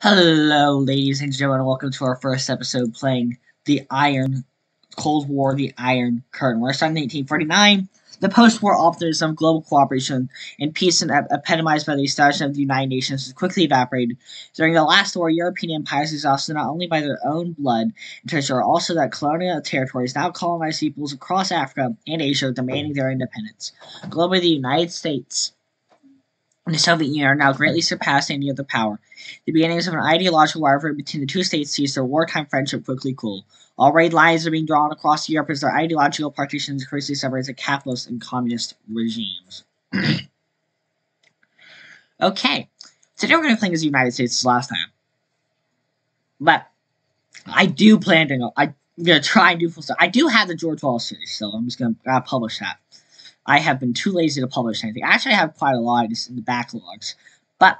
Hello, ladies and gentlemen. Welcome to our first episode playing the Cold War, the Iron Curtain. We're starting in 1849. The post-war optimism of global cooperation and peace, epitomized by the establishment of the United Nations, has quickly evaporated. During the last war, European empires exhausted not only by their own blood and treasure, also that colonial territories now colonized peoples across Africa and Asia, demanding their independence. Globally, the United States and the Soviet Union are now greatly surpassed any other power. The beginnings of an ideological rivalry between the two states sees their wartime friendship quickly cool. Already lines are being drawn across Europe as their ideological partitions increasingly separate the capitalist and communist regimes. Okay, today we're going to be playing as the United States as last time. But I do plan to go. I'm going to try and do full stuff. I do have the George Wallace series, so I'm just going to publish that. I have been too lazy to publish anything. Actually, I have quite a lot just in the backlogs. But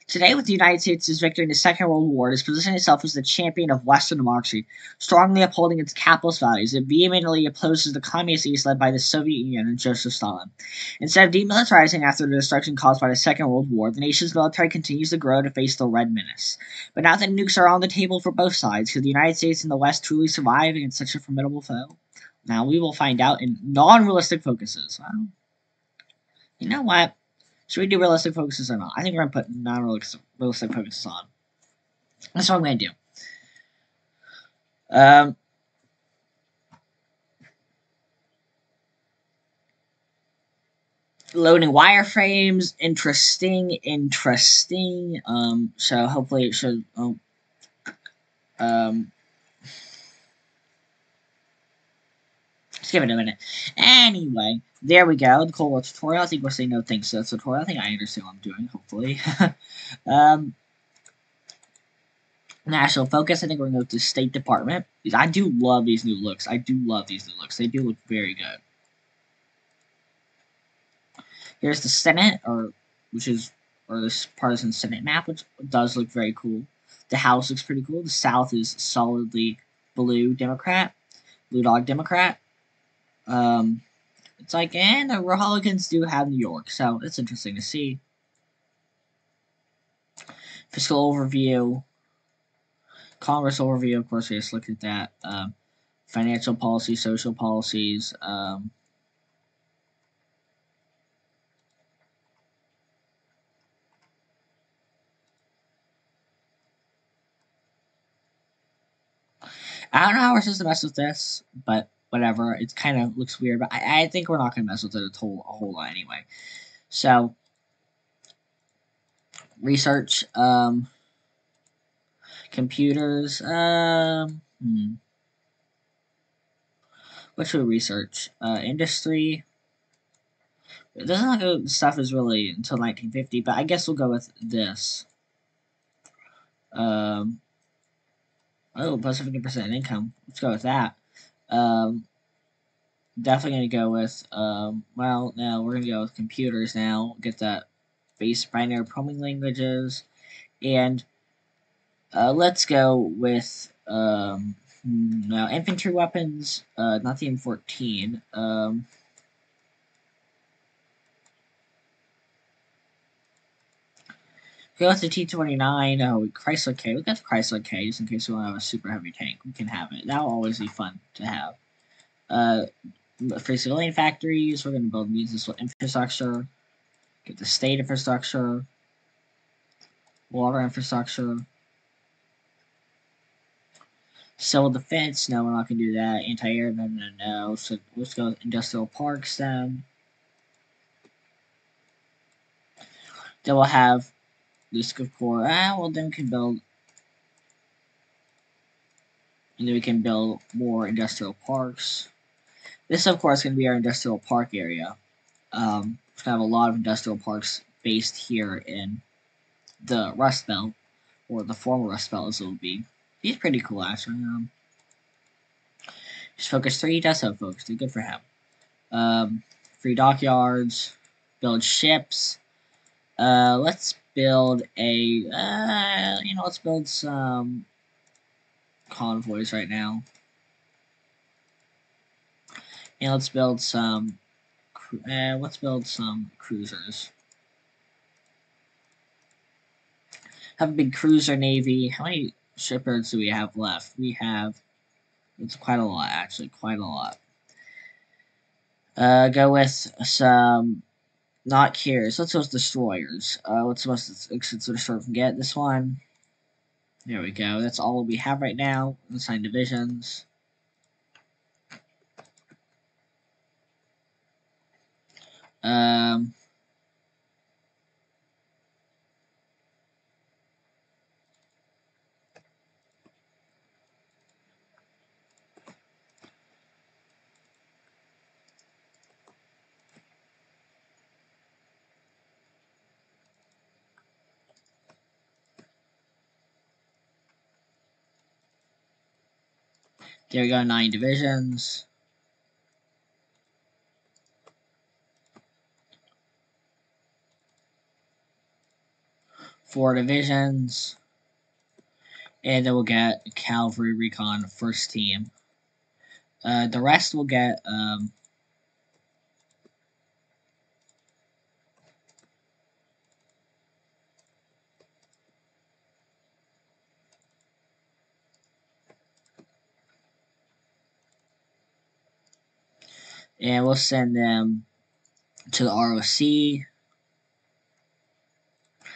today, with the United States' victory in the Second World War, it has positioned itself as the champion of Western democracy, strongly upholding its capitalist values. It vehemently opposes the communist East led by the Soviet Union and Joseph Stalin. Instead of demilitarizing after the destruction caused by the Second World War, the nation's military continues to grow to face the Red Menace. But now that nukes are on the table for both sides, could the United States and the West truly survive against such a formidable foe? Now we will find out in non-realistic focuses. Well, you know what? Should we do realistic focuses or not? I think we're going to put non-realistic focuses on. That's what I'm going to do. Loading wireframes. Interesting. So hopefully it should... Just give it a minute. Anyway, there we go. The Cold War tutorial. I think we're saying no thanks to the tutorial. I think I understand what I'm doing, hopefully. National focus. I think we're going to go to State Department. I do love these new looks. They do look very good. Here's the Senate, or this partisan Senate map, which does look very cool. The House looks pretty cool. The South is solidly blue Democrat. Blue Dog Democrat. It's like, and the Republicans do have New York, so it's interesting to see. Fiscal overview. Congress overview, of course, we just looked at that. Financial policy, social policies. I don't know how we're supposed to mess with this, but whatever. It kind of looks weird, but I think we're not going to mess with it a whole lot anyway. So, research, computers, what should we research? Industry. It doesn't look like stuff is really until 1950, but I guess we'll go with this. Oh, plus 50% income. Let's go with that. Definitely going to go with, well, no, we're going to go with computers now. Get that base binary programming languages. And let's go with, now, infantry weapons, not the M14. Go with the T-29. Oh, Chrysler K. We got the Chrysler K just in case we want to have a super heavy tank. We can have it. That'll always be fun to have. For civilian factories, we're going to build municipal infrastructure. Get the state infrastructure. Water infrastructure. Civil defense. No, we're not going to do that. Anti-air. No. So let's go with industrial parks then. Then we'll have this of course. Well, then we can build. And then we can build more industrial parks. This, of course, is going to be our industrial park area. We're going to have a lot of industrial parks based here in the Rust Belt, or the former Rust Belt as it will be. He's pretty cool, actually. Just focus 3, he does have focus 3, good for him. Free dockyards, build ships. Let's build a, let's build some convoys right now. And let's build some cruisers. Have a big cruiser navy. How many shipyards do we have left? We have, it's quite a lot, actually, quite a lot. Go with some, not carriers. Let's go with destroyers. What's the most expensive destroyer we can get? This one. There we go. That's all we have right now. Assign divisions. Um, there we go. 9 divisions. Four divisions. And then we'll get Cavalry Recon first team. The rest will get, and we'll send them to the ROC.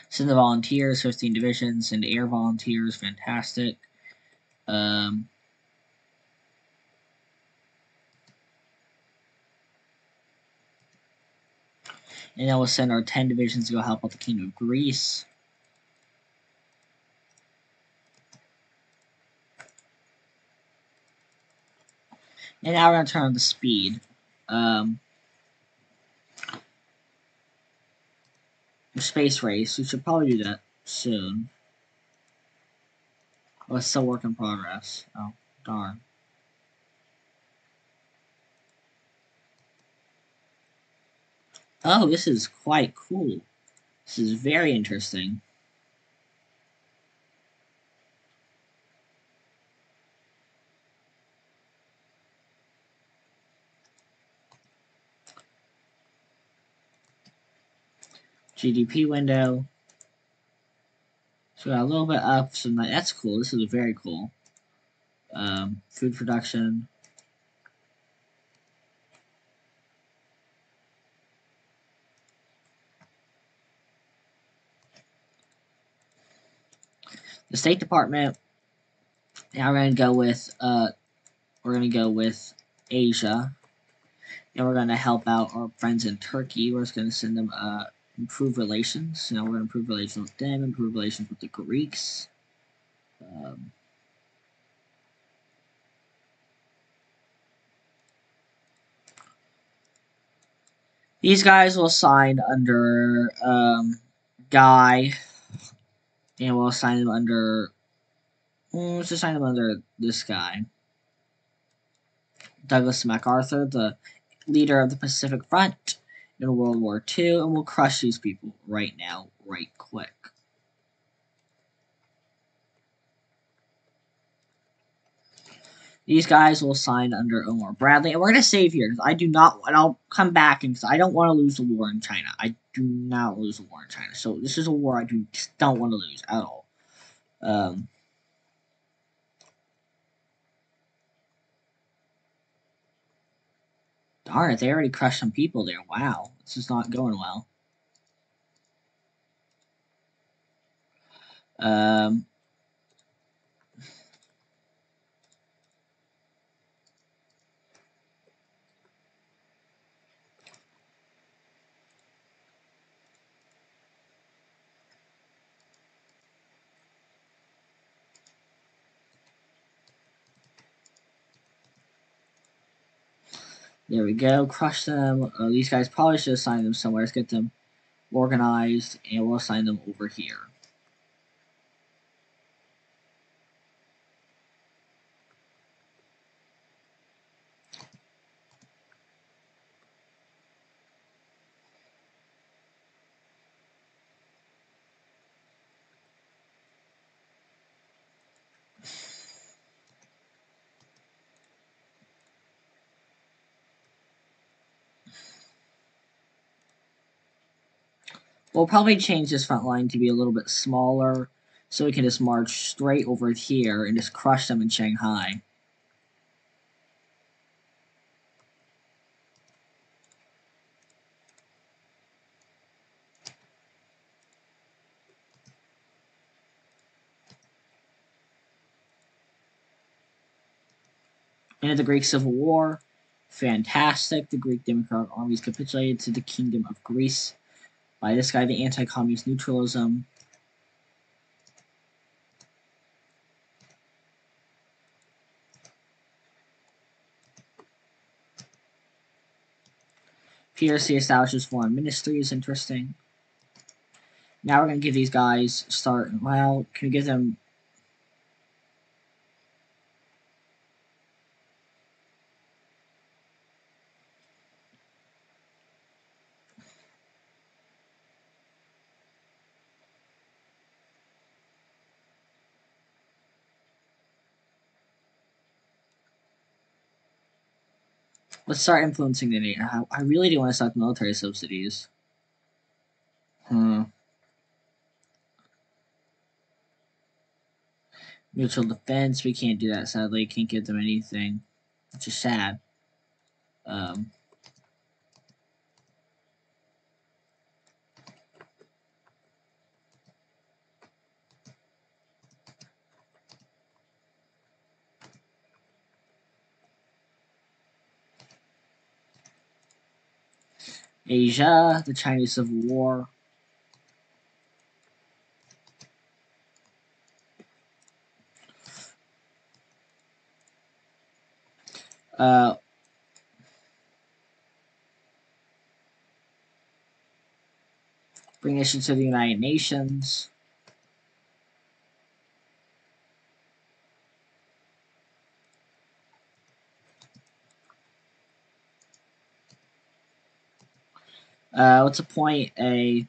Send the volunteers, 15 divisions, and air volunteers, fantastic. And then we'll send our 10 divisions to go help out the Kingdom of Greece. And now we're going to turn on the speed. Space race, we should probably do that soon. Oh, it's still work in progress. Oh, darn. Oh, this is quite cool. This is very interesting. GDP window. So we got a little bit up, so that's cool. This is very cool. Food production. The State Department. Now we're gonna go with Asia, and we're gonna help out our friends in Turkey. We're just gonna send them improve relations. You know, we're gonna improve relations with them, improve relations with the Greeks. These guys will sign under Guy, and we'll sign them under. Let's just sign them under this guy, Douglas MacArthur, the leader of the Pacific Front in World War II, and we'll crush these people right now, right quick. These guys will sign under Omar Bradley, and we're going to save here because I do not, and I'll come back because I don't want to lose the war in China. I do not lose the war in China. So this is a war I don't want to lose at all. Darn it, they already crushed some people there. Wow, this is not going well. There we go. Crush them. These guys probably should assign them somewhere. Let's get them organized, and we'll assign them over here. We'll probably change this front line to be a little bit smaller So we can just march straight over here and just crush them in Shanghai. End the Greek Civil War. Fantastic. The Greek Democratic armies capitulated to the Kingdom of Greece by this guy, the anti-communist neutralism. PRC establishes foreign ministry is interesting. Now we're going to give these guys well, can we give them... Let's start influencing the nation. I really do want to start military subsidies. Mutual defense, we can't do that, sadly. Can't give them anything, which is sad. Asia, the Chinese Civil War. Bring issues to the United Nations. Let's appoint a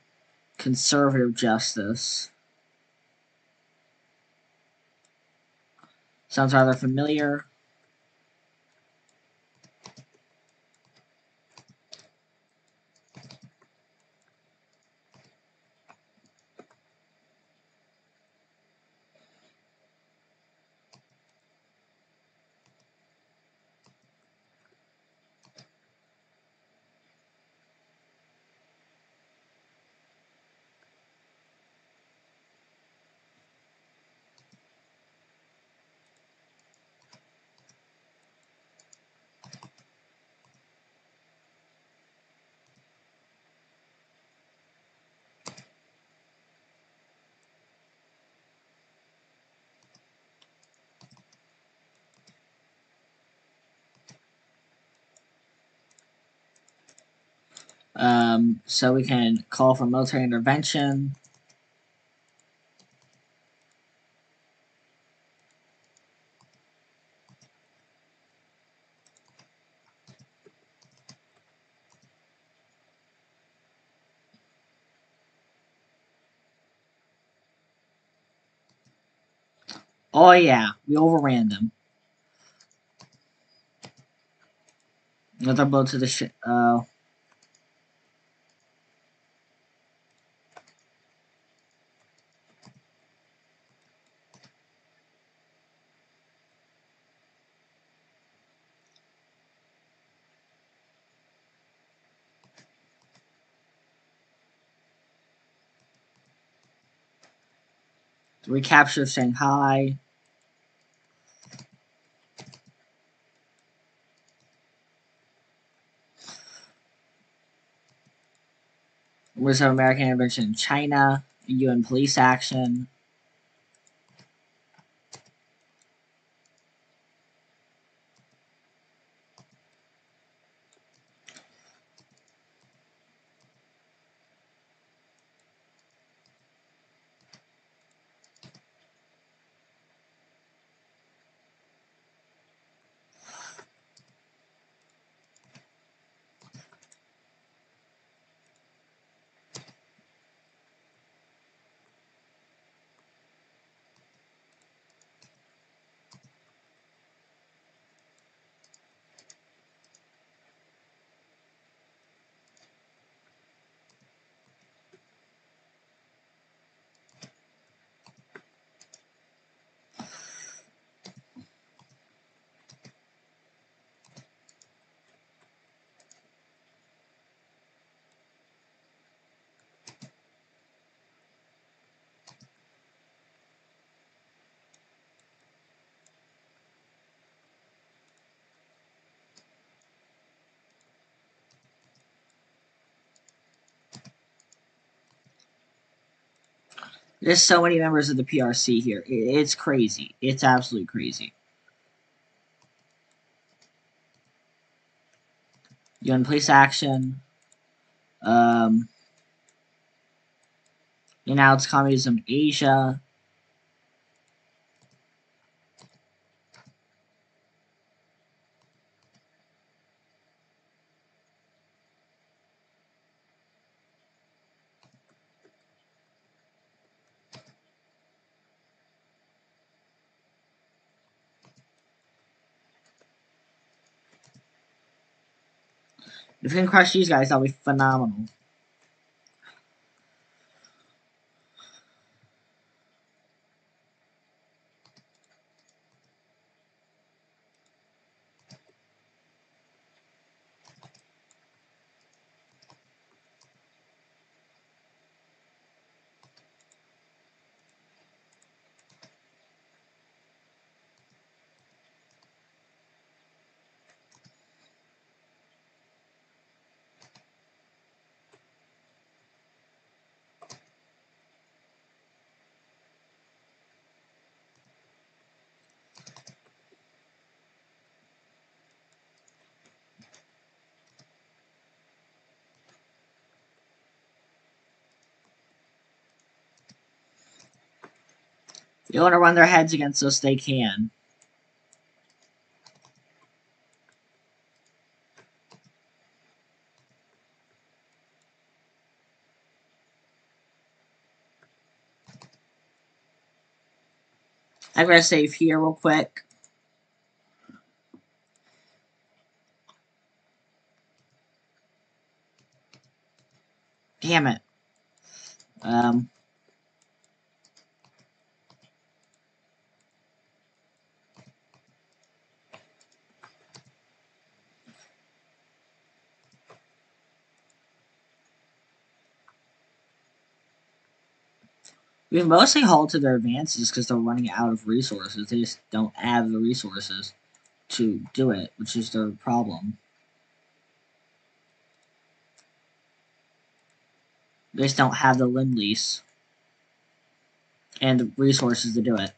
conservative justice. Sounds rather familiar. So we can call for military intervention. Oh yeah, we overran them. Another blow to the ship. Recapture Shanghai. Was of American intervention in China. UN police action. There's so many members of the PRC here. It's crazy. It's absolutely crazy. UN police action. Denounced communism in Asia. If we can crush these guys, that'll be phenomenal. They want to run their heads against us, they can. I'm gonna save here real quick. Damn it. We've mostly halted their advances because they're running out of resources. They just don't have the resources to do it, which is their problem. They just don't have the Lend Lease and the resources to do it.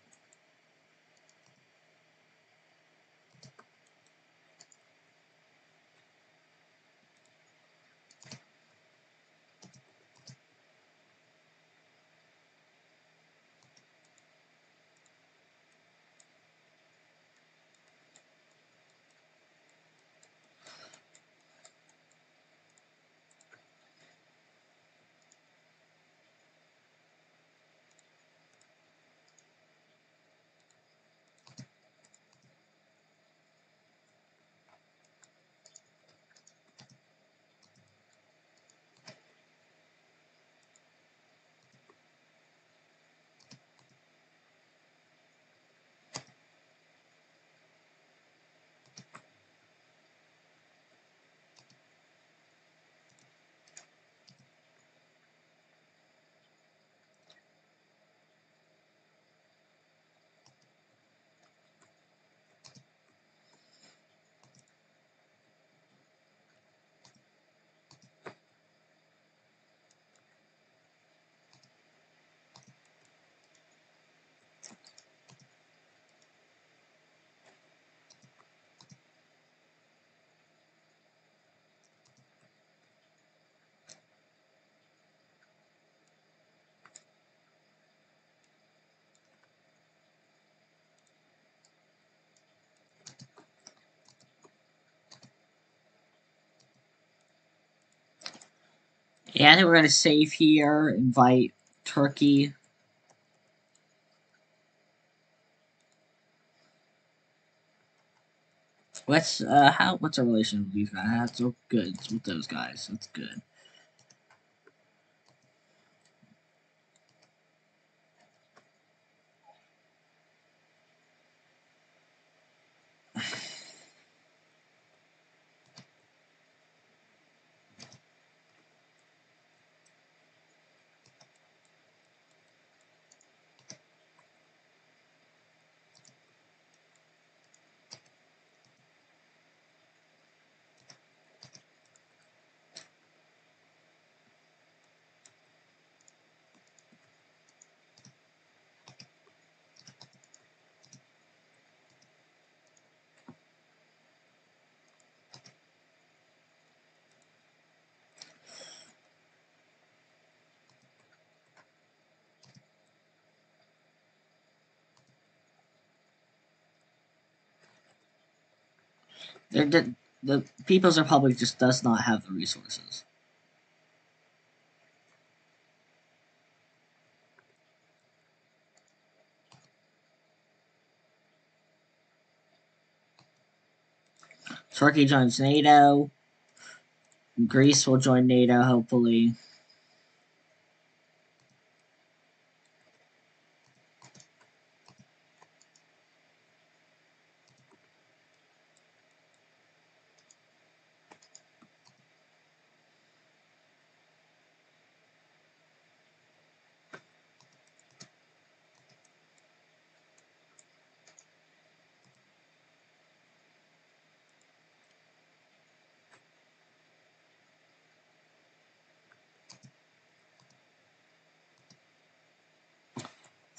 Yeah, I think we're going to save here, invite Turkey. What's our relation with these guys? That's good with those guys. That's good. The People's Republic just does not have the resources. Turkey joins NATO. Greece will join NATO, hopefully.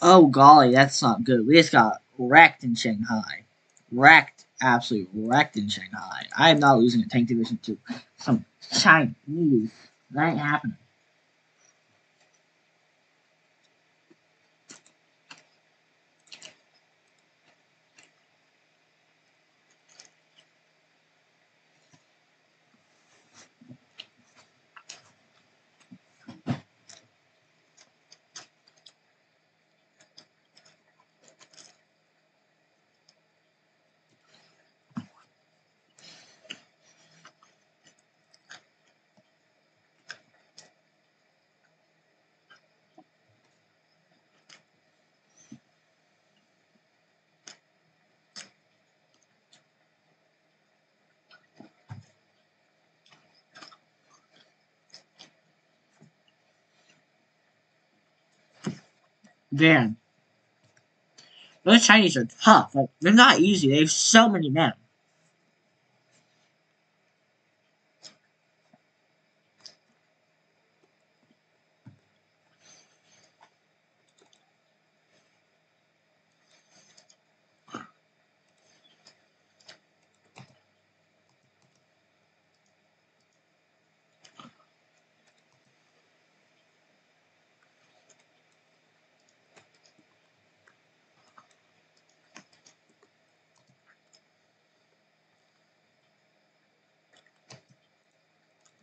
Oh, golly, that's not good. We just got wrecked in Shanghai. Wrecked. Absolutely wrecked in Shanghai. I am not losing a tank division to some Chinese. That ain't happening. Damn. Those Chinese are tough. Like, they're not easy. They have so many men.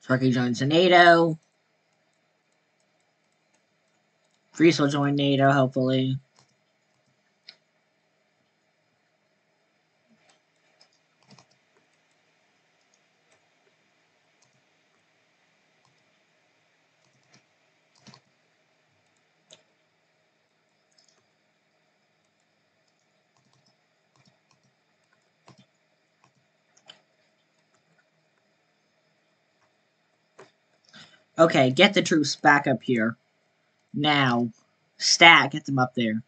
Turkey joins NATO. Greece will join NATO, hopefully. Okay, get the troops back up here. Now. Stat, get them up there.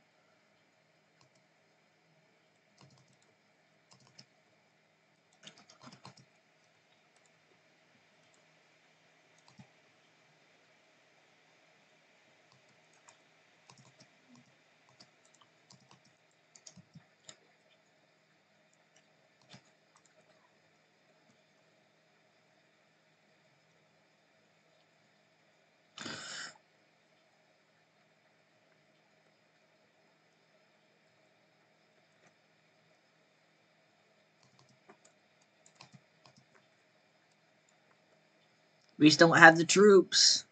We just don't have the troops.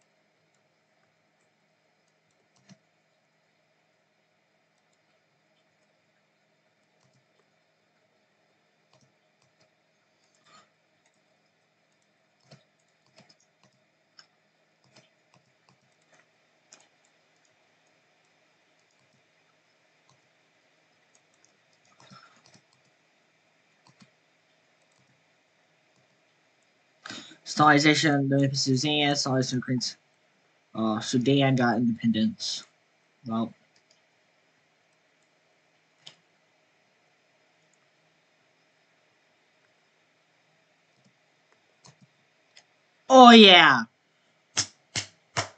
Stalization, the Sudan, Stalization Ukraine's Sudan got independence. Well. Oh yeah.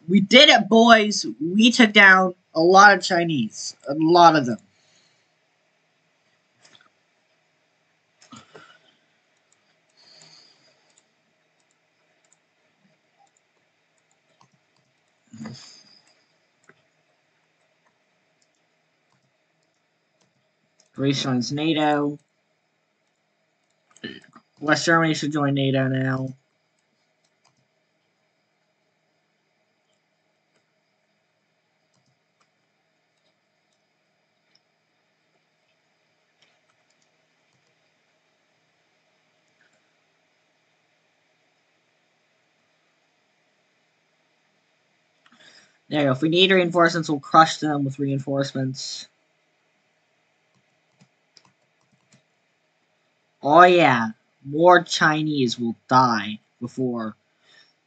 We did it, boys. We took down a lot of Chinese. A lot of them. Greece joins NATO. West Germany should join NATO now. There you go. If we need reinforcements, we'll crush them with reinforcements. Oh yeah, more Chinese will die before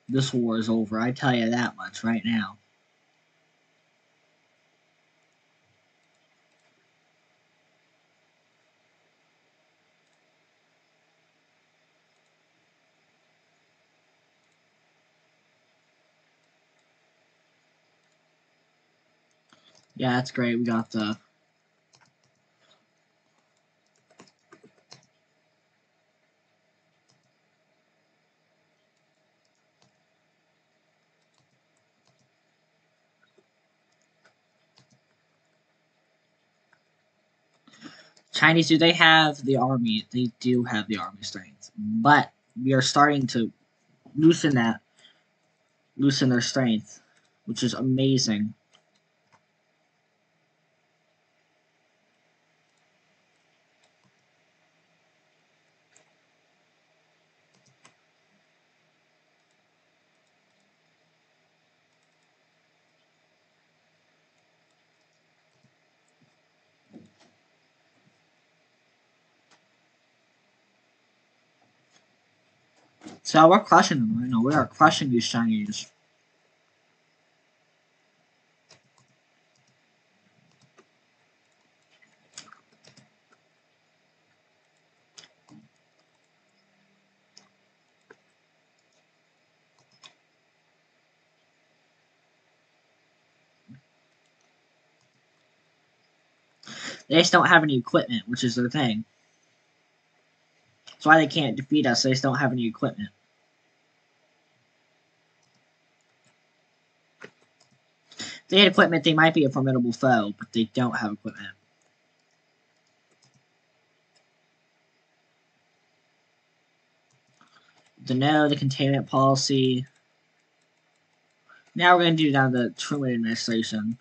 this war is over. I tell you that much right now. Yeah, that's great. We got the... Chinese, do they have the army? They do have the army strength. But we are starting to loosen their strength, which is amazing. So we're crushing them right now. We are crushing these Chinese. They just don't have any equipment, which is their thing. That's why they can't defeat us. They just don't have any equipment. If they had equipment, they might be a formidable foe, but they don't have equipment. The containment policy. Now we're going to do down the Truman administration.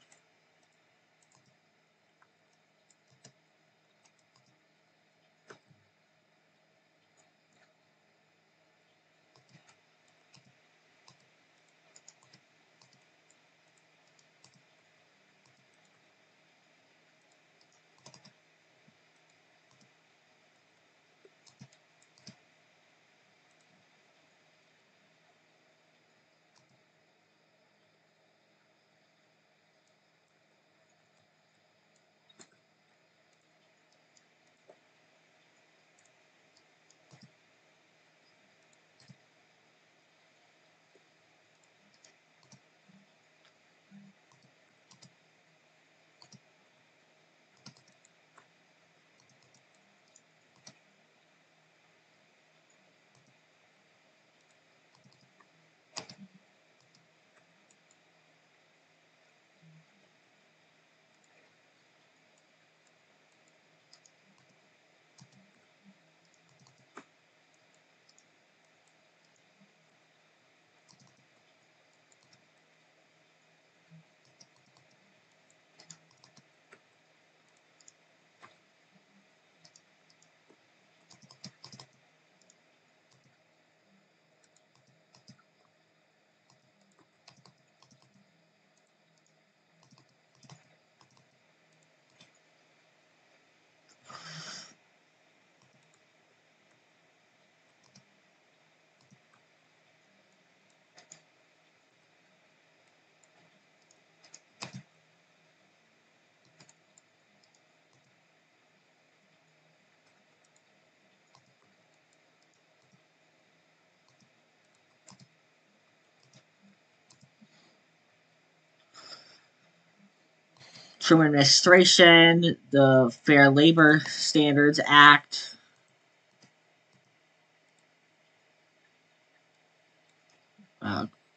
Truman administration, the Fair Labor Standards Act.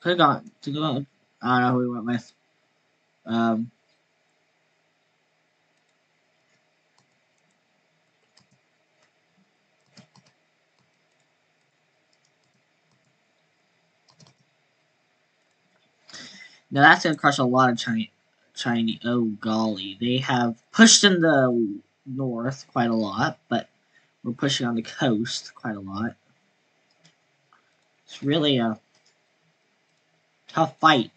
Could have gone. I don't know who we went with. Um, Now that's gonna crush a lot of Chinese. Oh golly, they have pushed in the north quite a lot, but we're pushing on the coast quite a lot. It's really a tough fight.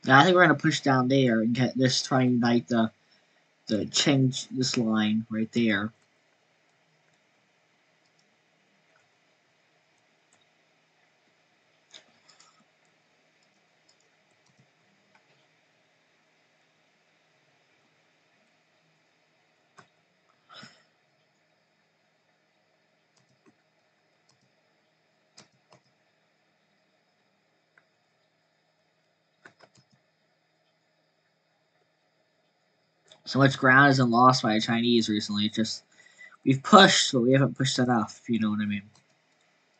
Now I think we're gonna push down there and get this, try and unite the change this line right there. So much ground has been lost by the Chinese recently. It's just we've pushed, but we haven't pushed enough. If you know what I mean.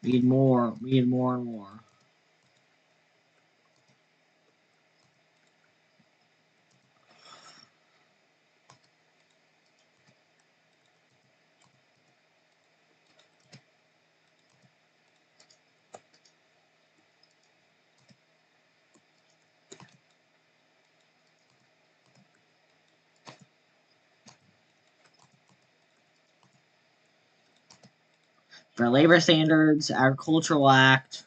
We need more. We need more and more. For labor standards, agricultural act.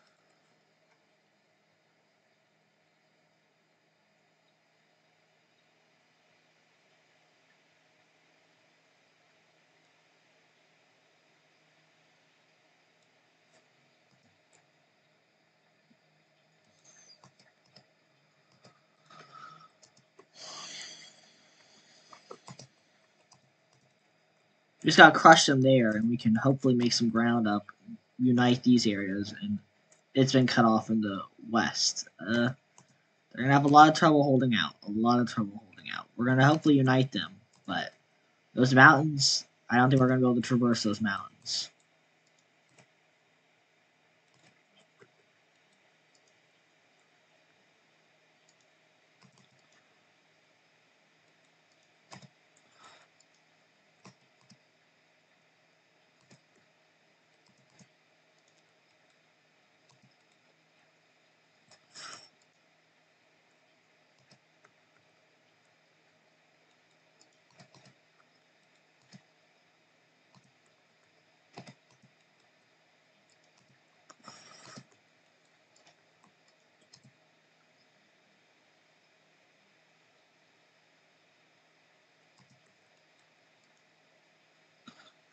We just gotta crush them there, and we can hopefully make some ground up, unite these areas, and it's been cut off in the west. They're gonna have a lot of trouble holding out. A lot of trouble holding out. We're gonna hopefully unite them, but those mountains, I don't think we're gonna be able to traverse those mountains.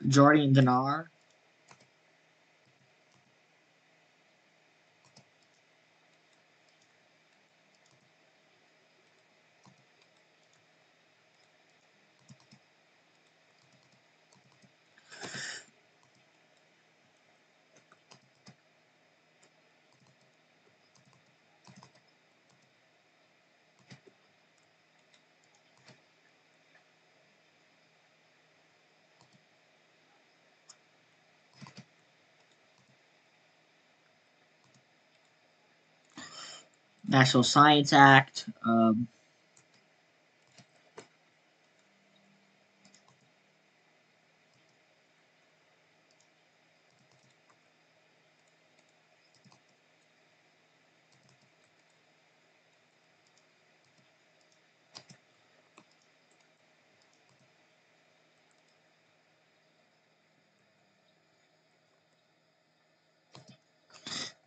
Jordan Dinar. National Science Act.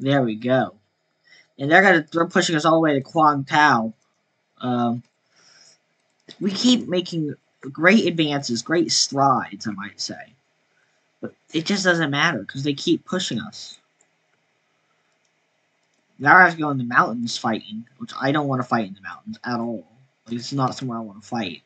There we go. And they're pushing us all the way to Quang Tao. Um, we keep making great advances, great strides, I might say. But it just doesn't matter because they keep pushing us. Now I have to go in the mountains fighting, which I don't want to fight in the mountains at all. Like, it's not somewhere I want to fight.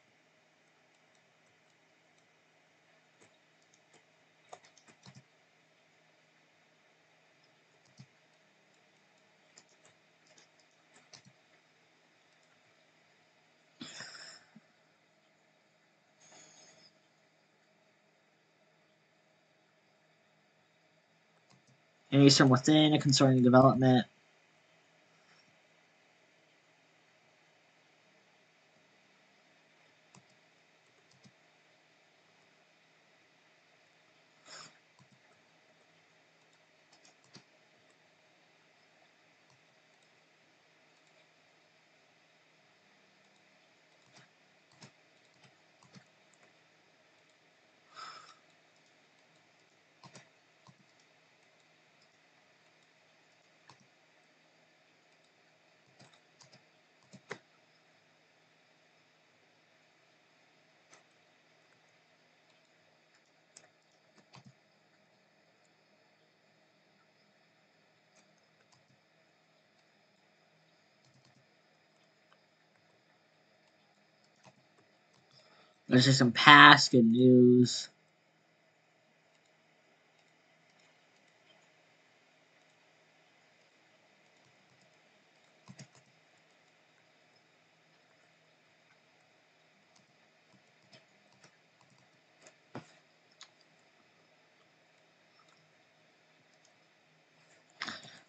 Enemies from within, a concerning development. There's just some past good news.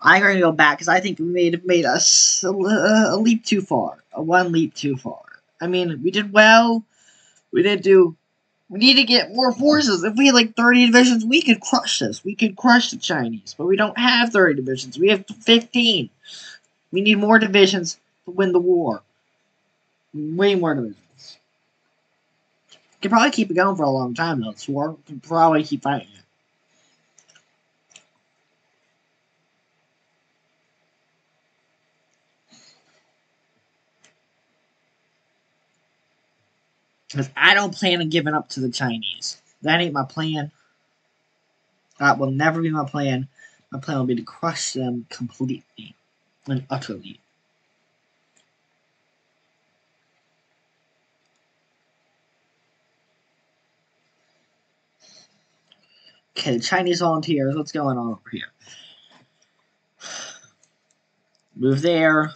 I'm going to go back because I think we made us a leap too far. One leap too far. I mean, we did well. We didn't do. We need to get more forces. If we had like 30 divisions, we could crush this. We could crush the Chinese. But we don't have 30 divisions. We have 15. We need more divisions to win the war. Way more divisions. Could probably keep it going for a long time though. This war can probably keep fighting it. Because I don't plan on giving up to the Chinese. That ain't my plan. That will never be my plan. My plan will be to crush them completely and utterly. Okay, Chinese volunteers, what's going on over here? Move there.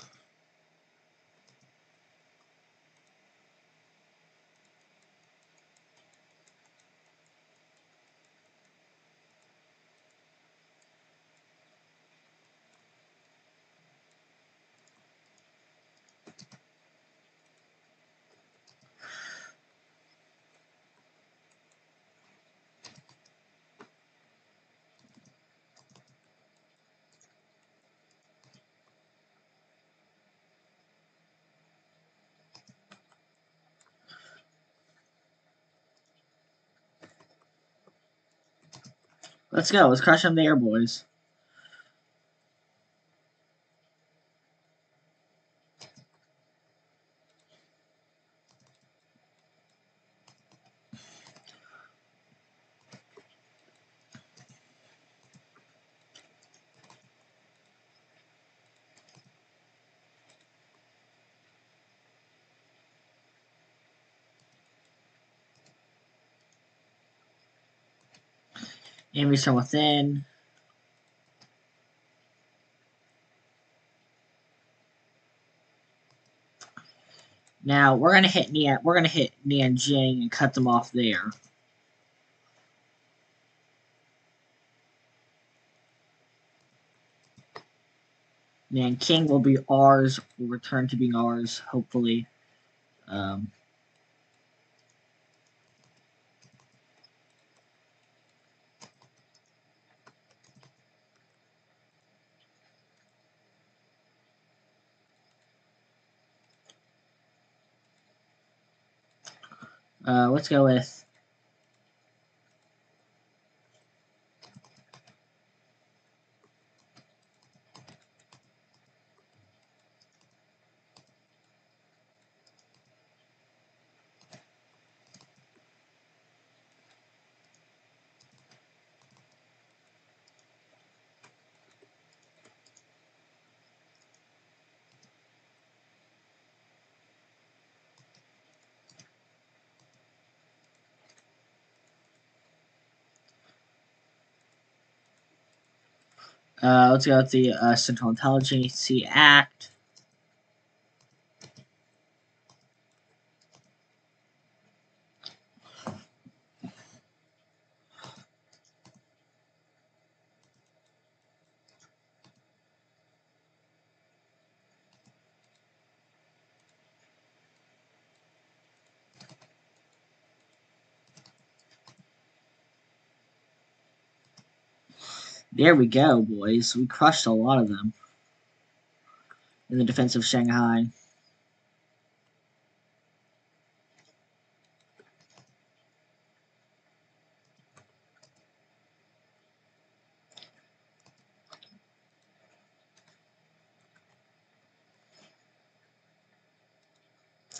Let's go. Let's crush them there, boys. Enemies from within. Now we're gonna hit Nanjing and cut them off there. Nanking will be ours. Will return to being ours, hopefully. Um, let's go with. Let's go with the Central Intelligence Act. There we go, boys. We crushed a lot of them in the defense of Shanghai.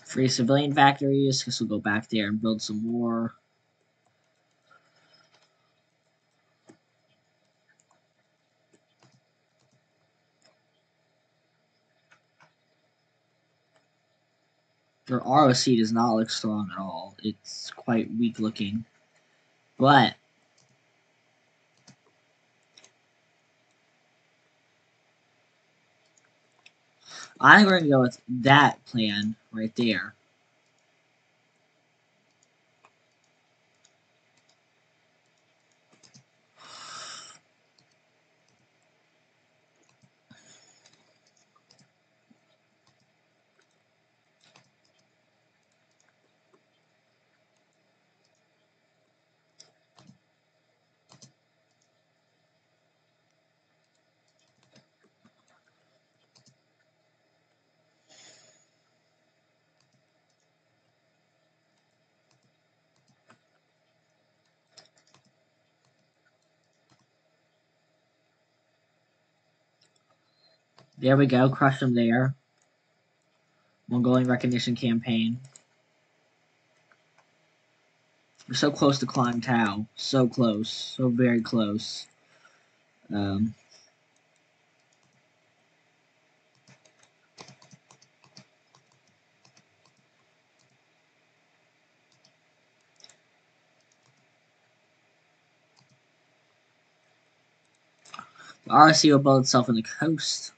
Free civilian factories. Guess we'll go back there and build some more. Their ROC does not look strong at all. It's quite weak looking. But I think we're going to go with that plan right there. There we go. Crush them there. Mongolian recognition campaign. We're so close to Klan Tao. So close. So very close. The RSC will build itself in the coast.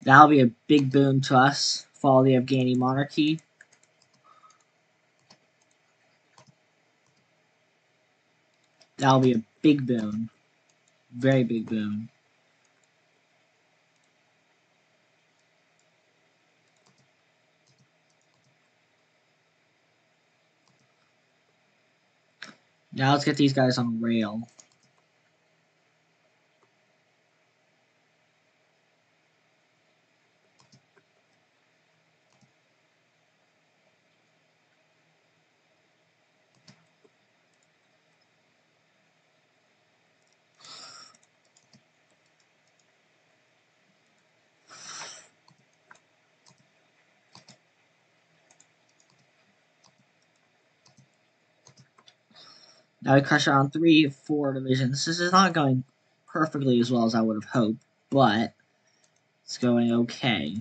That'll be a big boon to us. Follow the Afghani monarchy. That'll be a big boon. Very big boon. Now let's get these guys on rail. Now we crush it on 3, 4 divisions. This is not going perfectly as well as I would have hoped, but it's going okay.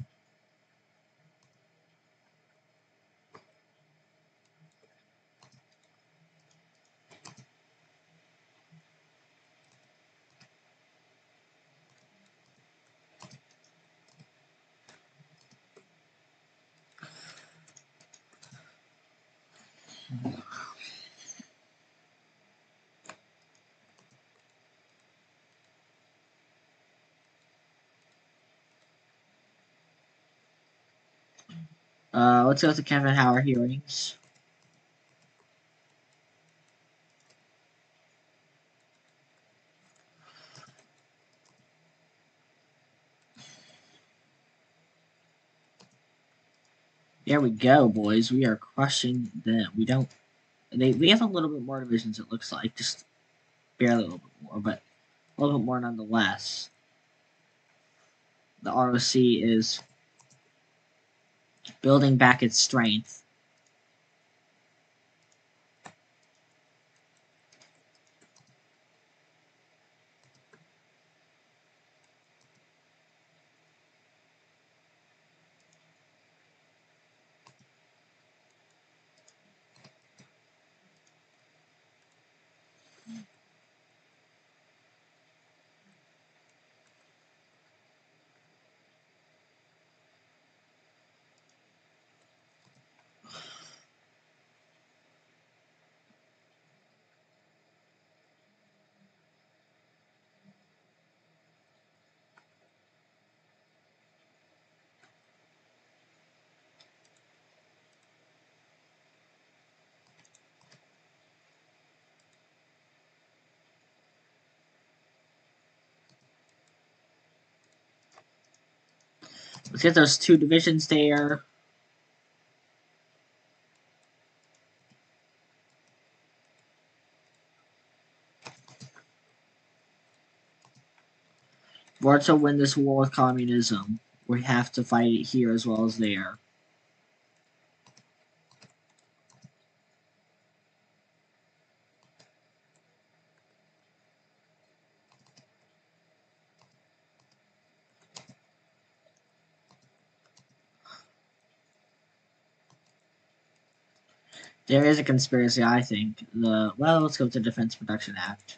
Let's go with the Kevin Howard hearings. There we go, boys. We are crushing them. We have a little bit more divisions, it looks like. Just barely a little bit more, but a little bit more nonetheless. The ROC is building back its strength. Let's get those 2 divisions there. We're to win this war with communism. We have to fight it here as well as there. There is a conspiracy, I think. Well, let's go to the Defense Production Act.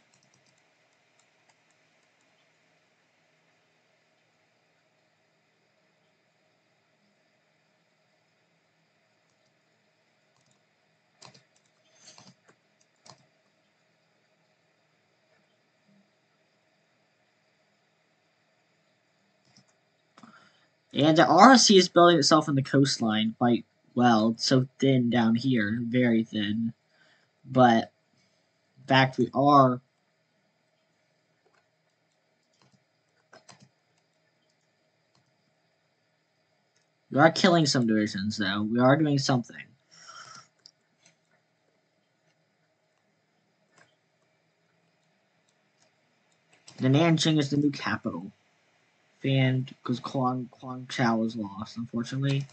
And the RC is building itself on the coastline quite well. It's so thin down here, very thin. But, in fact, we are killing some divisions, though. We are doing something. The Nanjing is the new capital. And because Kuang Chao was lost, unfortunately.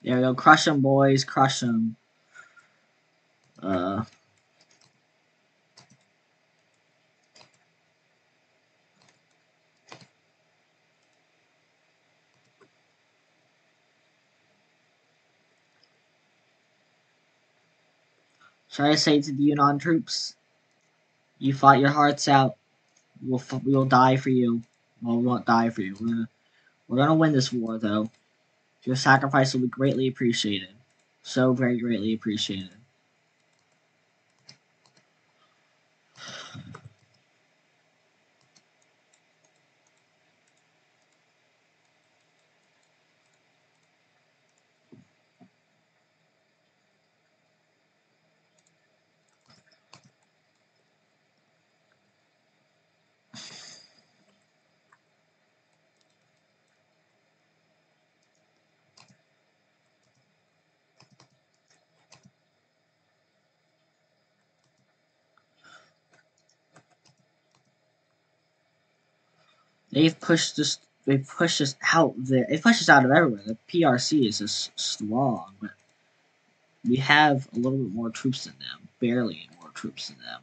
There we go. Crush them, boys. Crush them. Should I say to the Yunnan troops, you fought your hearts out. We will die for you. Well, we won't die for you. We're gonna win this war, though. Your sacrifice will be greatly appreciated. So very greatly appreciated. They've pushed us. They pushed us out there. They pushed us out of everywhere. The PRC is just strong, but we have a little bit more troops than them. Barely more troops than them.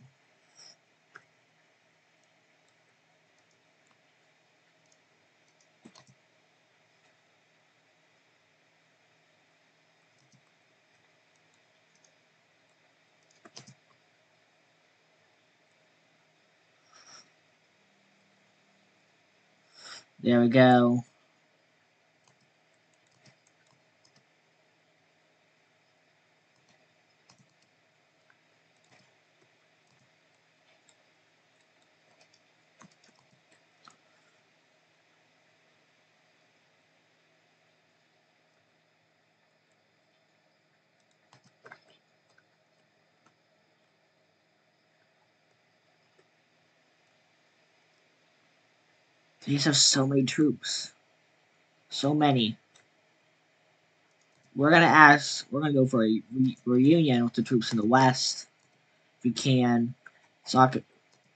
There we go. These have so many troops. So many. We're gonna go for a reunion with the troops in the West. If we can. It's not,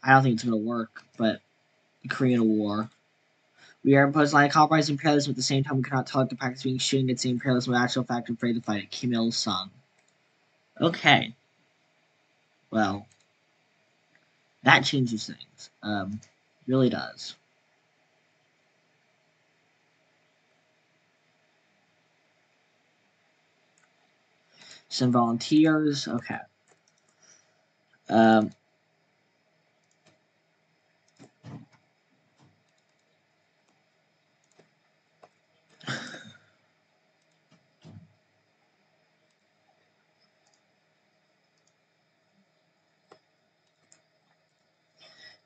I don't think it's gonna work, but the Korean War. We are imposed line of compromise imperialism at the same time we cannot tolerate the practice being shooting against the imperialism with actual fact and afraid to fight it. Kim Il-sung. Okay. Well, that changes things. Really does. Some volunteers. Okay. Um,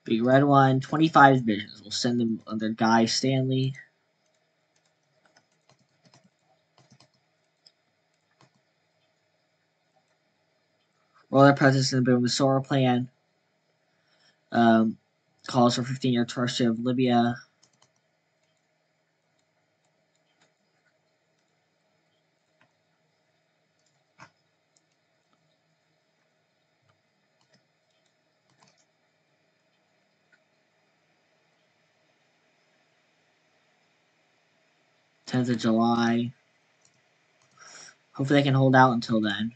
Big red one. 25 divisions. We'll send them under Guy Stanley. Royal Presence in the Masora plan. Calls for 15-year trustee of Libya. Tenth of July. Hopefully they can hold out until then.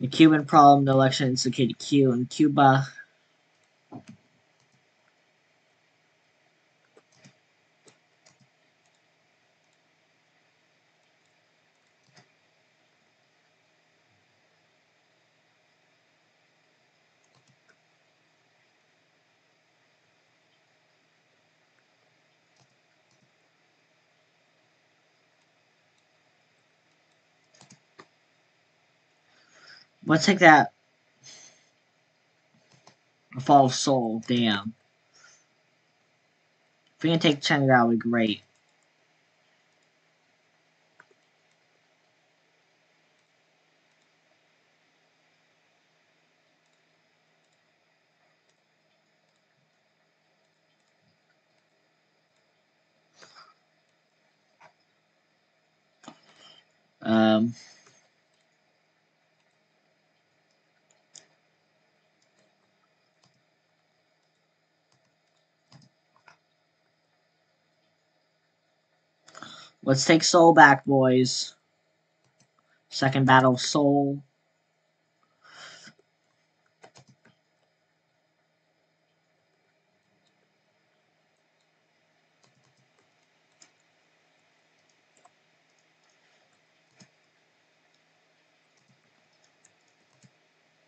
The Cuban problem, the election instigated Q in Cuba. Let's take that. A Fall of Seoul, damn. If we can take China, that would be great. Um, let's take Seoul back, boys. Second Battle of Seoul.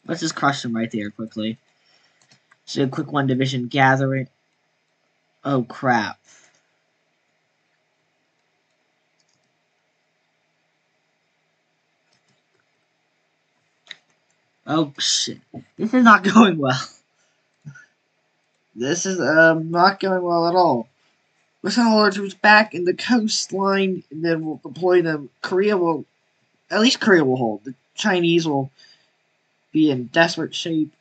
Let's just crush them right there quickly. So a quick one division gathering. Oh crap. Oh shit. This is not going well. This is not going well at all. We're sending all our troops back in the coastline, and then we'll deploy them. At least Korea will hold. The Chinese will be in desperate shape.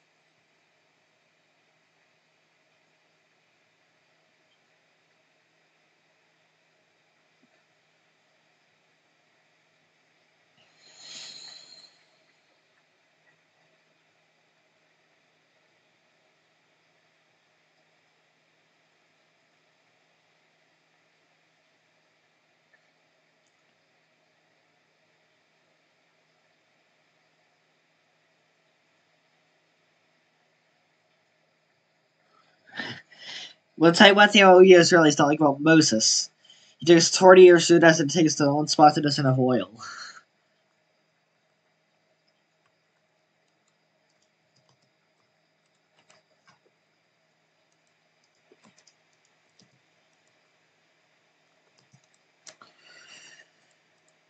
We'll tell you one thing about Israelis don't like about Moses. He takes 40 years to do this and takes the one spot that doesn't have oil.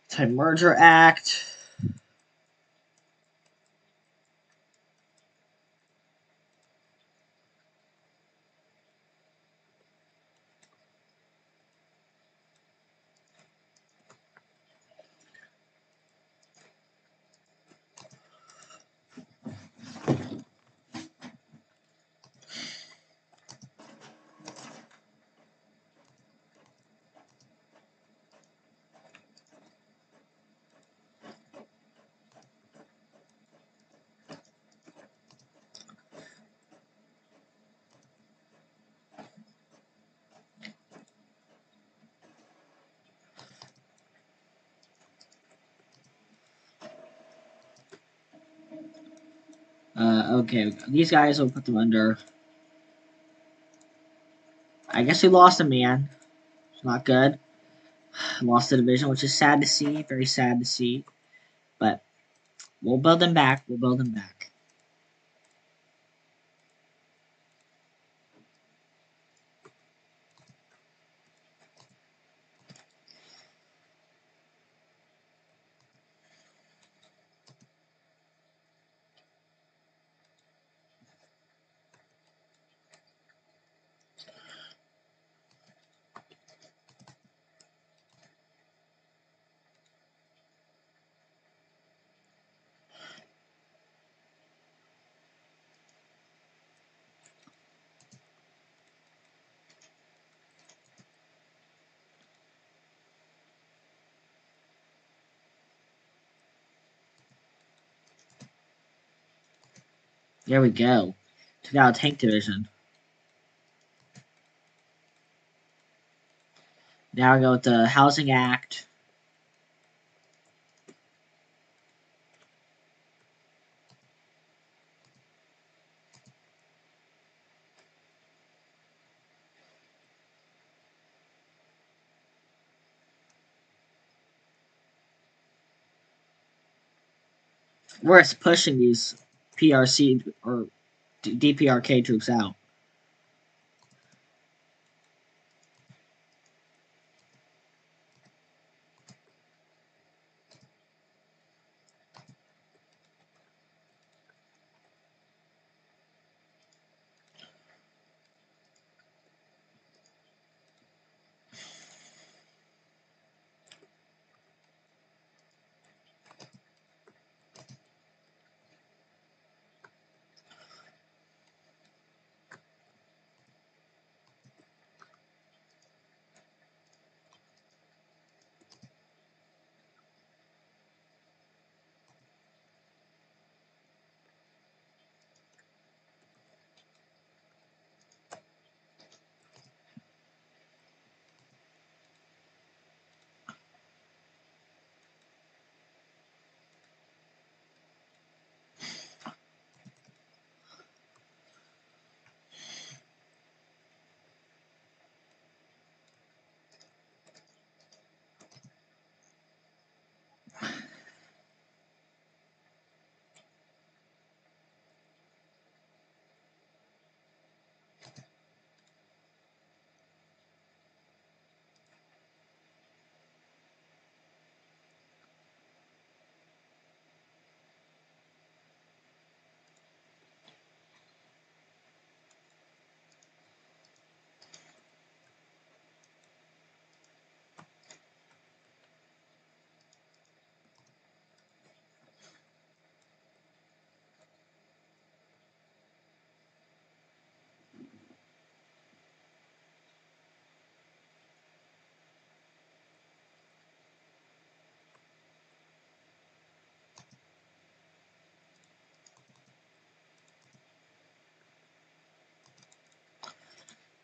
Type Merger Act. Okay, these guys will put them under. I guess we lost a man. It's not good. Lost the division, which is sad to see. Very sad to see. But we'll build them back. We'll build them back. There we go. Took out a tank division. Now we go with the Housing Act. We're pushing these PRC or DPRK troops out.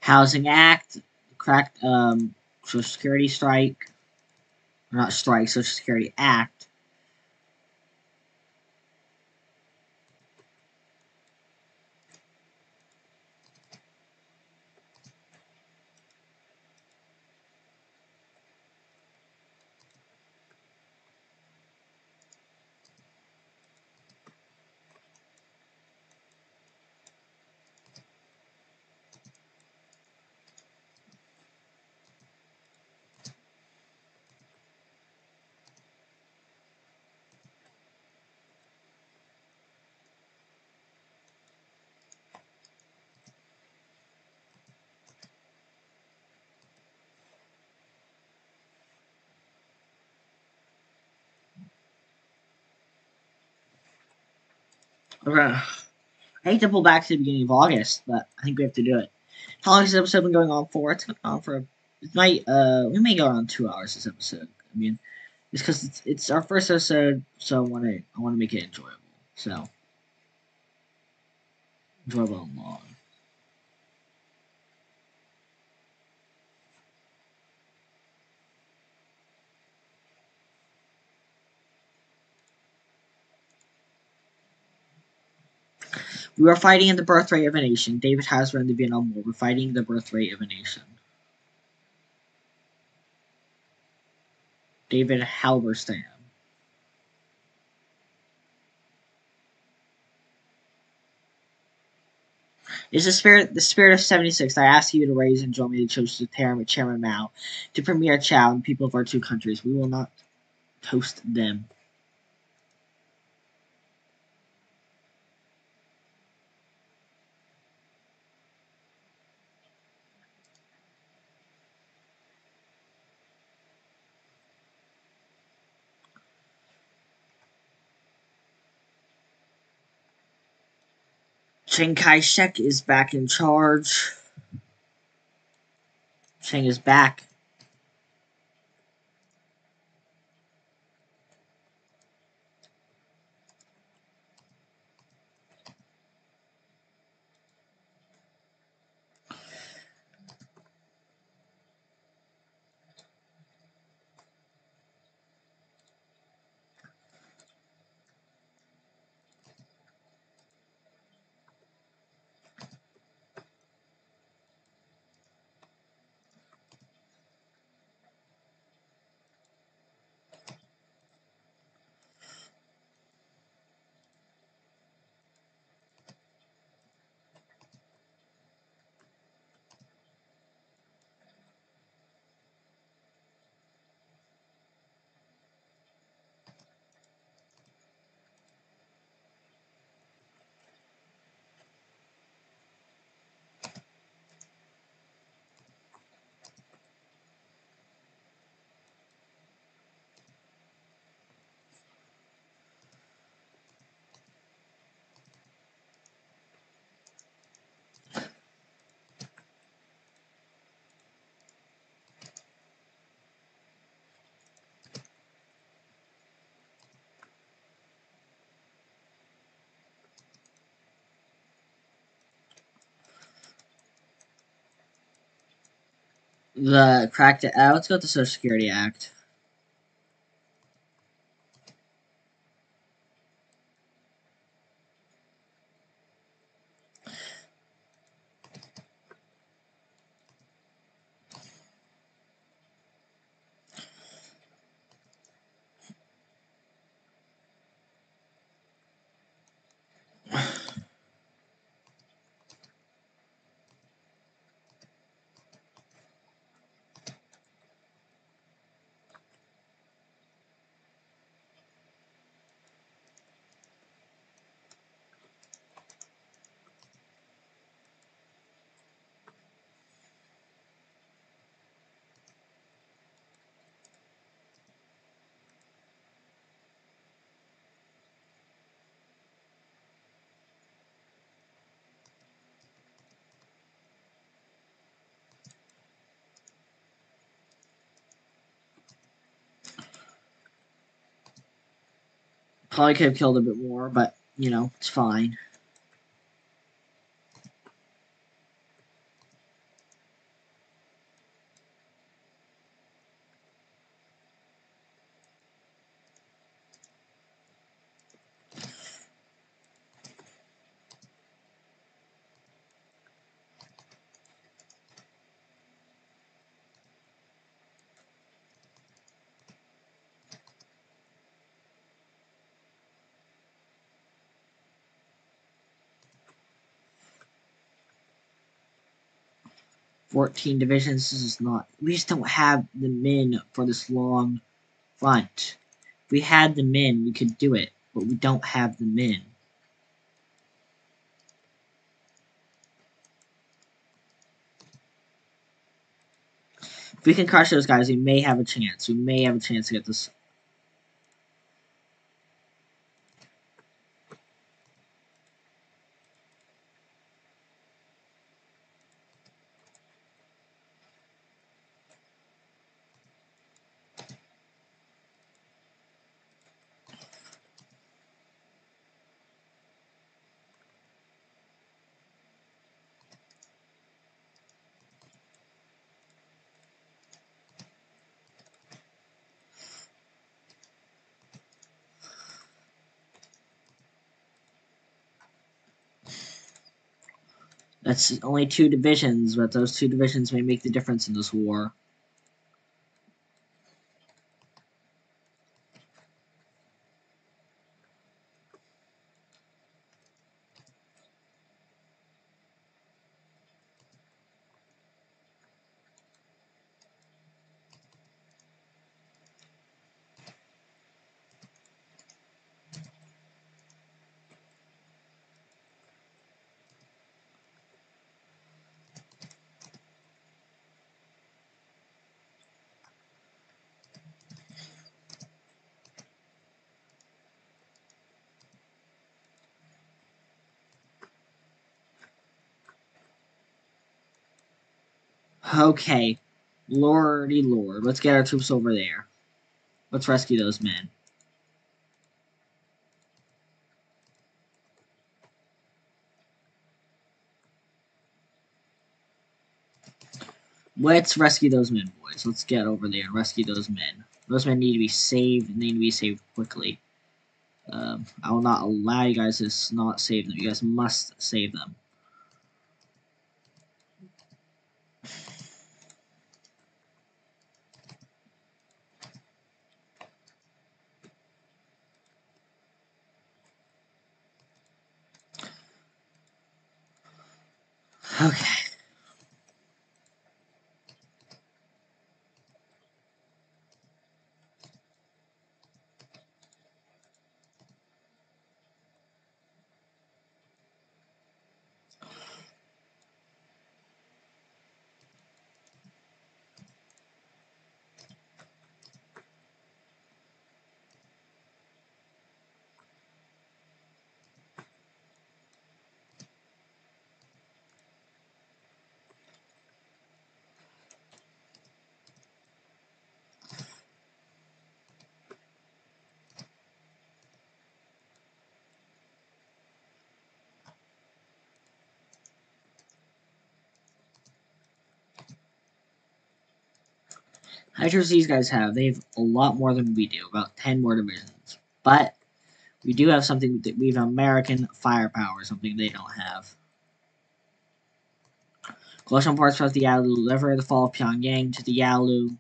Housing Act, cracked Social Security strike, or not strike, Social Security Act. I hate to pull back to the beginning of August, but I think we have to do it. How long has this episode been going on for? It's been on for we may go on 2 hours this episode. I mean, it's because it's our first episode, so I wanna make it enjoyable. So enjoyable and long. We are fighting in the birthright of a nation. David has run the Vietnam War. We're fighting the birthright of a nation. David Halberstam. Is the spirit of 76. I ask you to raise and join me to toast to Chairman Mao, to Premier Chow and the people of our two countries. We will not toast them. Chiang Kai-shek is back in charge. Chiang is back. The cracked. Let's go with the Social Security Act. Probably could have killed a bit more, but it's fine. 14 divisions. This is not. We just don't have the men for this long front. If we had the men, we could do it, but we don't have the men. If we can crush those guys, we may have a chance. We may have a chance to get this. That's only 2 divisions, but those 2 divisions may make the difference in this war. Okay. Lordy lord. Let's get our troops over there. Let's rescue those men. Let's rescue those men, boys. Let's get over there and rescue those men. Those men need to be saved, and they need to be saved quickly. I will not allow you guys to not save them. You guys must save them. Okay. How many troops these guys have? They have a lot more than we do, about 10 more divisions. But we do have something that we have American firepower, something they don't have. Close reports from the Yalu deliver the fall of Pyongyang to the Yalu.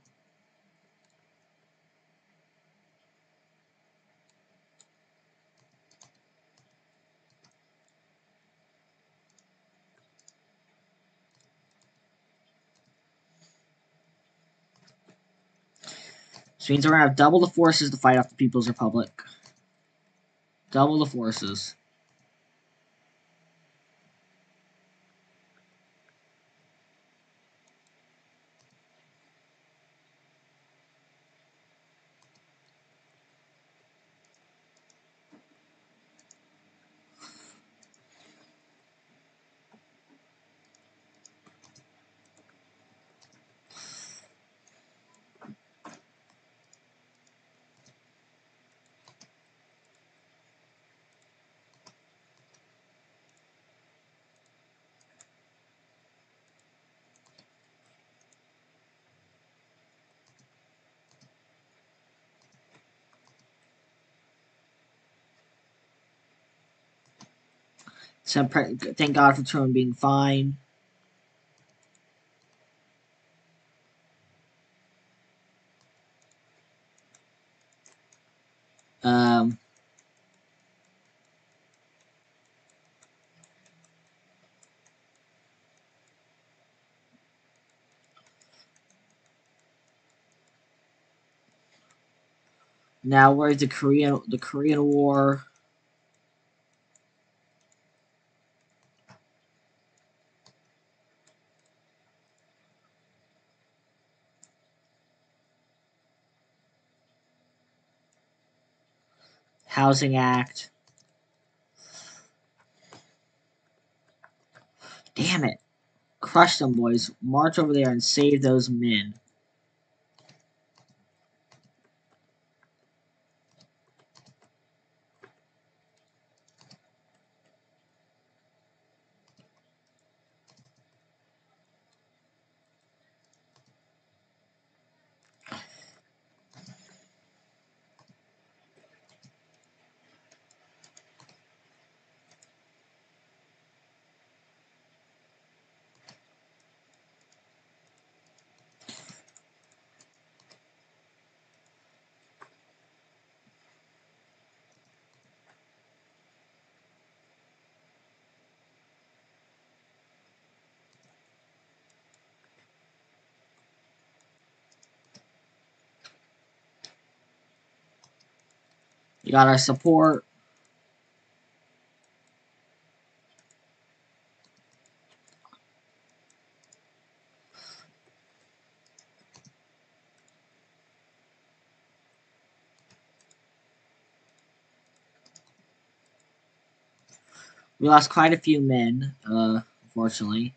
Which means we're going to have double the forces to fight off the People's Republic. Double the forces. So thank God for Tron being fine. Um, Now where's the Korean War? Housing Act. Damn it. Crush them, boys. March over there and save those men. We got our support. We lost quite a few men, unfortunately.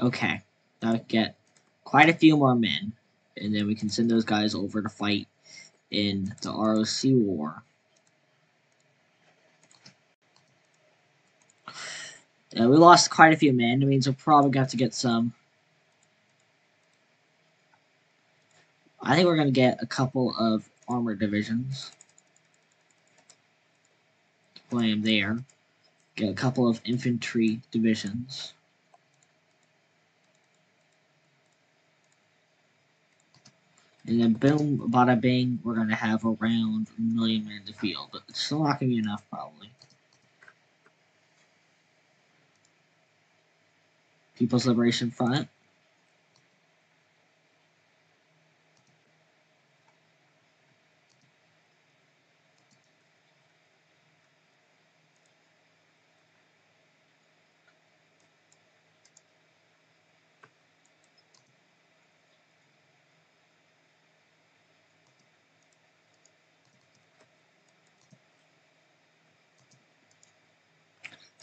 Okay, that'll get quite a few more men, and then we can send those guys over to fight in the ROC war. We lost quite a few men. It means we're probably going to have to get some. I think we're going to get a couple of armored divisions. Deploy them there. Get a couple of infantry divisions. And then boom, bada bing, we're going to have around 1 million men in the field. But it's still not going to be enough, probably. People's Liberation Front.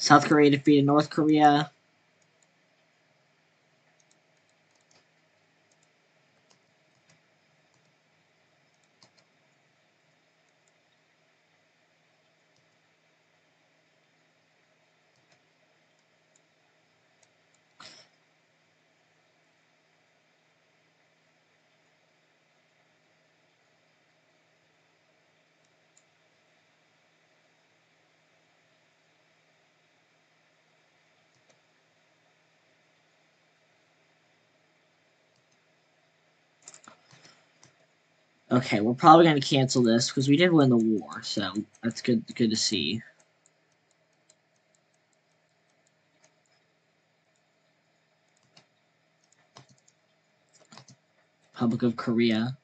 South Korea defeated North Korea. Okay, we're probably going to cancel this because we did win the war, so that's good to see. Republic of Korea.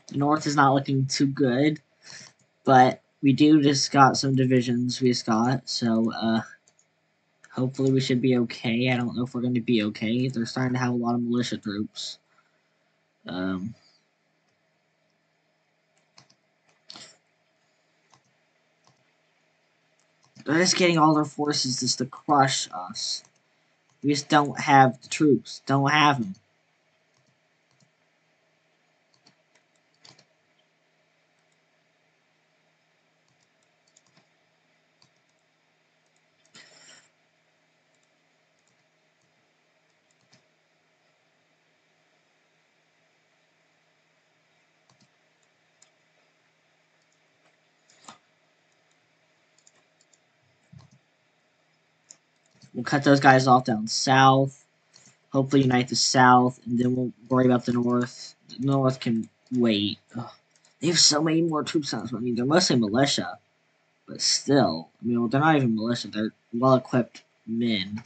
The North is not looking too good, but we just got some divisions we just got, so hopefully we should be okay. I don't know if we're going to be okay. They're starting to have a lot of militia troops. They're just getting all their forces just to crush us. We just don't have the troops. Don't have them. We'll cut those guys off down south. Hopefully unite the south, and then we'll worry about the north. The north can wait. Ugh. They have so many more troops on us. I mean, they're mostly militia, but still. I mean, well, they're not even militia. They're well-equipped men.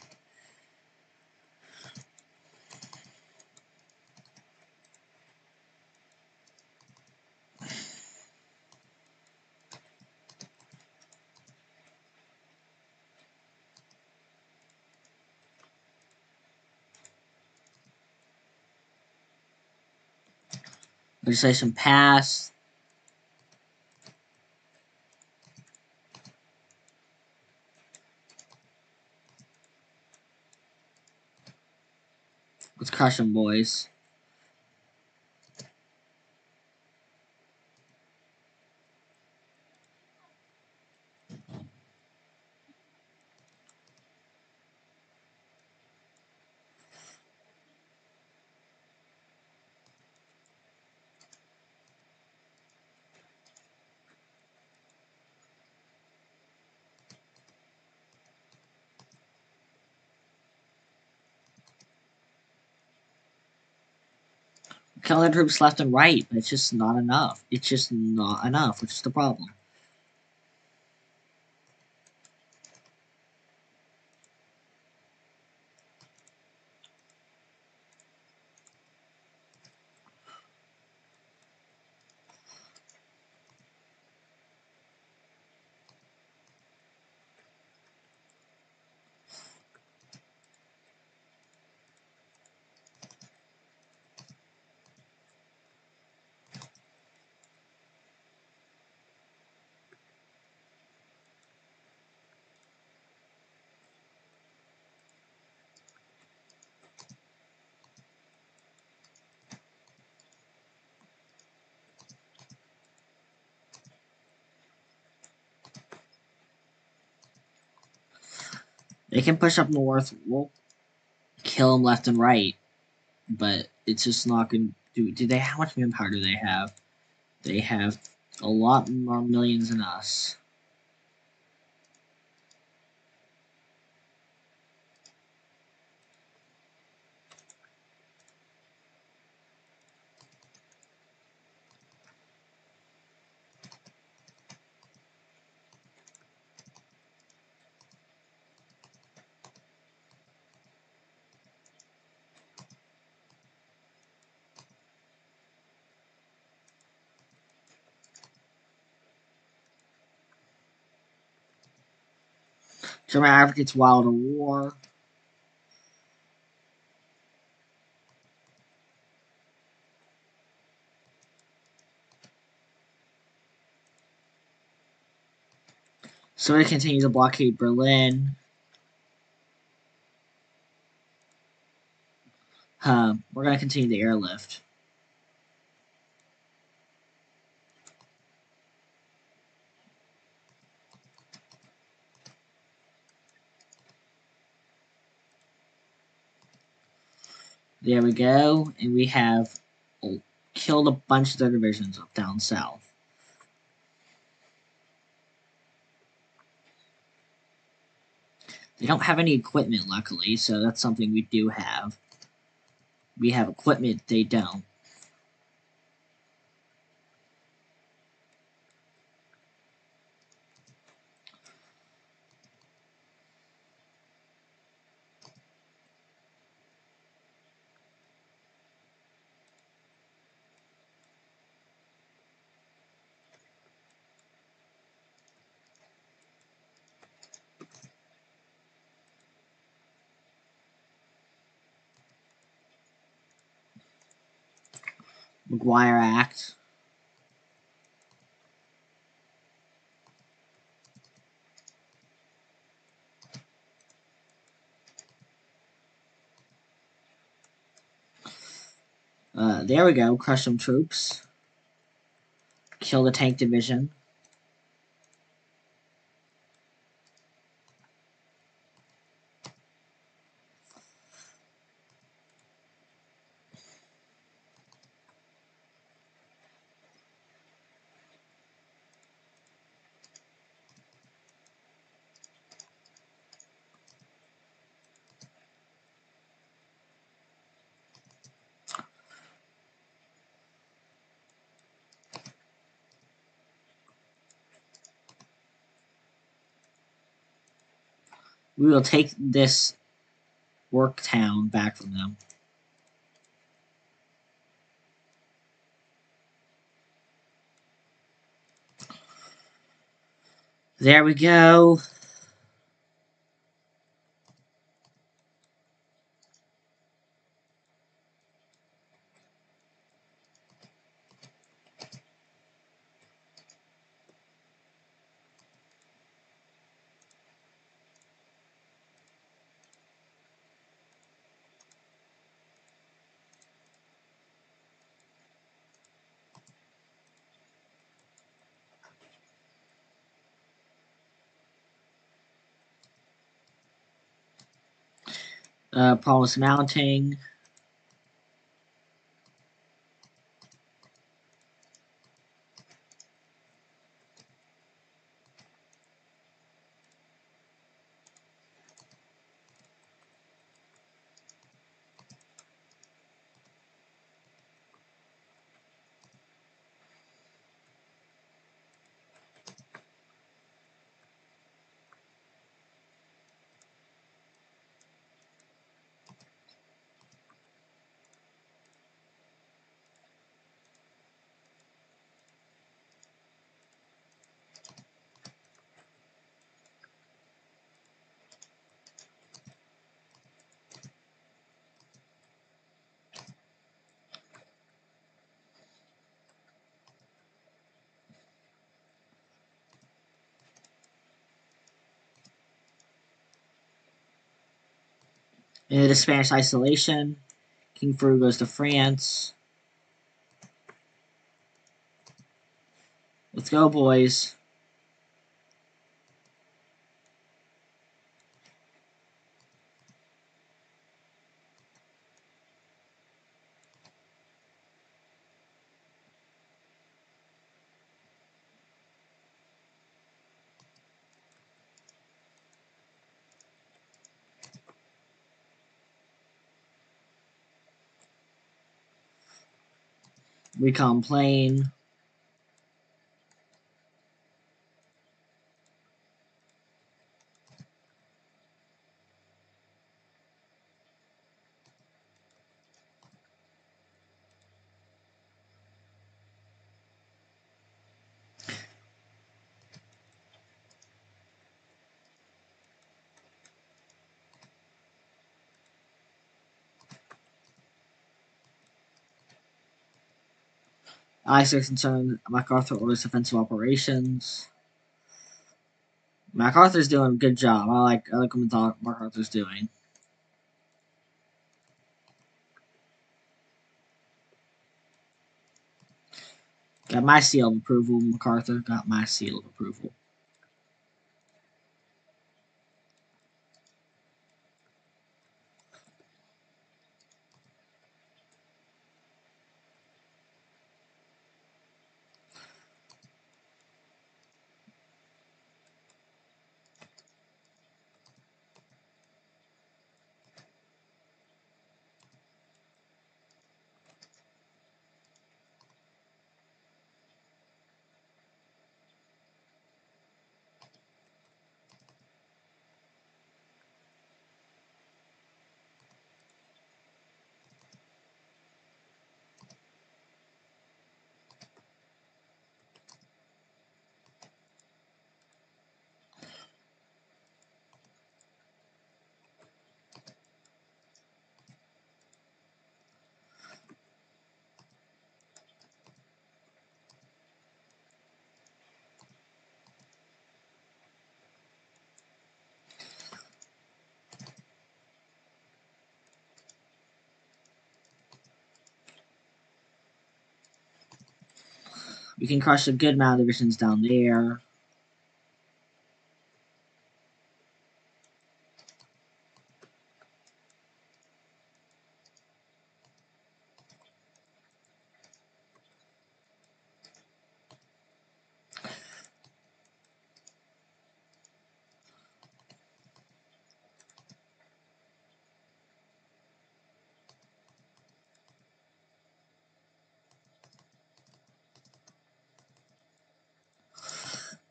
Legislation passed. Let's crush them, boys. Killing their troops left and right, but it's just not enough. It's just not enough, which is the problem. They can push up north. We'll kill them left and right, but it's just not going to do they? How much manpower do they have? They have a lot more millions than us. German advocates wild war. So it continues to blockade Berlin. We're going to continue the airlift. There we go. And we have killed a bunch of their divisions up down south. They don't have any equipment, luckily, so that's something we do have. We have equipment, they don't. McGuire Act. There we go. Crush some troops. Kill the tank division. We will take this work town back from them. There we go. Promise mounting. Into the Spanish isolation. King Farouk goes to France. Let's go, boys. Recon plane. I-6 concerned. MacArthur orders offensive operations. MacArthur's doing a good job. I like what MacArthur's doing. Got my seal of approval, MacArthur. Got my seal of approval. We can crush a good amount of divisions down there.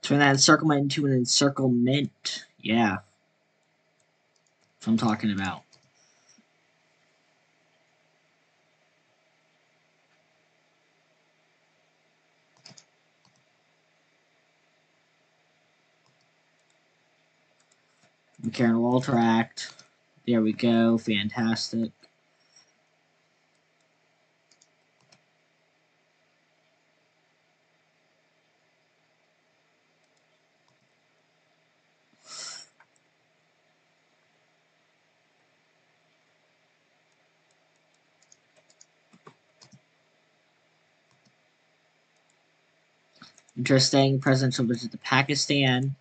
Turn that encirclement into an encirclement. Yeah. That's what I'm talking about. McCarran Wall Tract. There we go. Fantastic. Interesting. Presidential visit to Pakistan.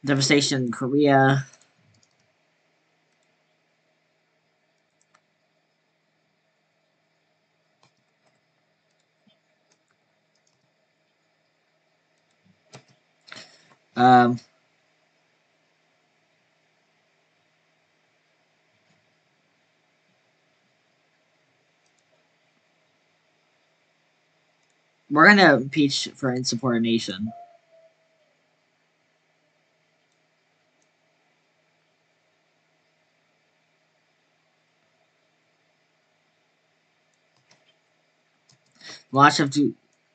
Devastation in Korea. Um, we're gonna impeach for insubordination. Lots of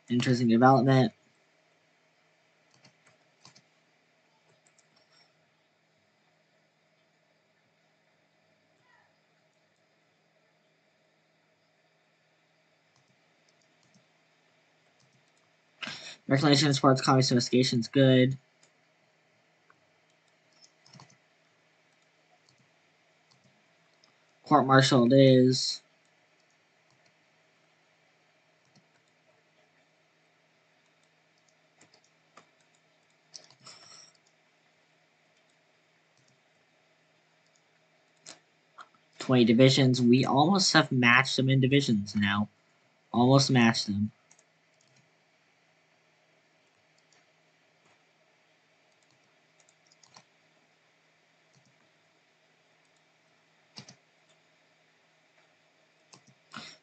interesting development. Reclamation as part of communist investigation is good. Court martial it is. $20 divisions. We almost have matched them in divisions now. Almost matched them.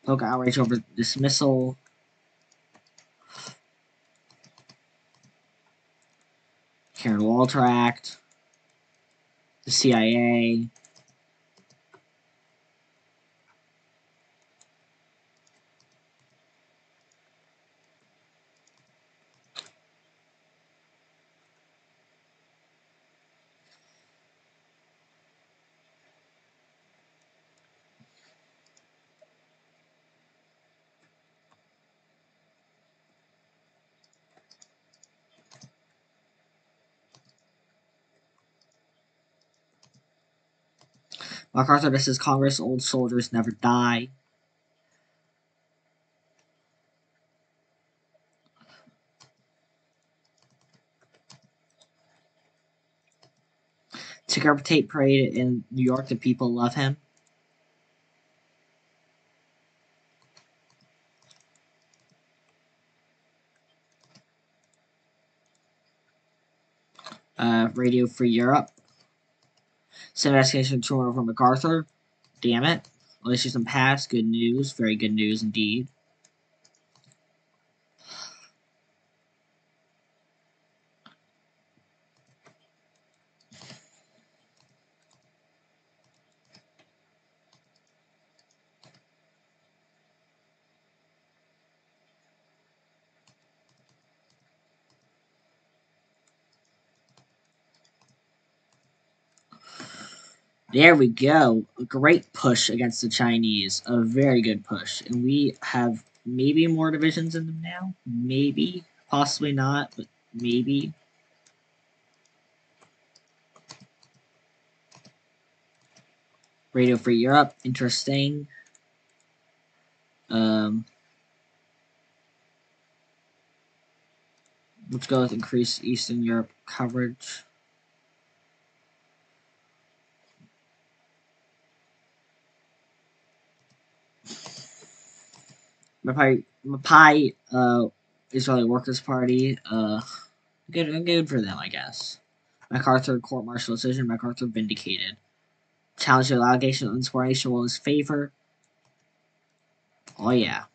Poke outrage over dismissal. Karen Walter Act. The CIA. MacArthur, this is Congress. Old soldiers never die. Ticker Tape Parade in New York. The people love him. Radio Free Europe. Senate investigation turn over MacArthur. Damn it. Well, issues some pass. Good news. Very good news indeed. There we go. A great push against the Chinese. A very good push. And we have maybe more divisions in them now. Maybe. Possibly not, but maybe. Radio Free Europe. Interesting. Let's go with increased Eastern Europe coverage. Mapai Israeli Workers' Party. Good for them, I guess. MacArthur court martial decision. MacArthur vindicated. Challenge the allegation of insubordination will in his favor. Oh yeah.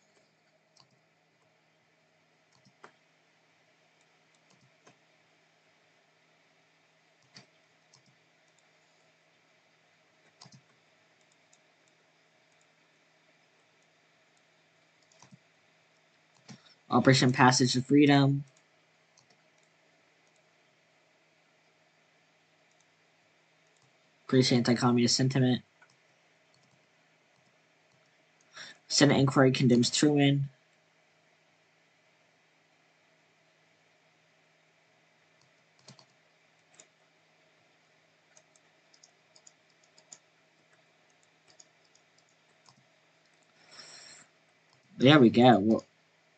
Operation Passage to Freedom. Great anti-communist sentiment. Senate inquiry condemns Truman. There we go. Well,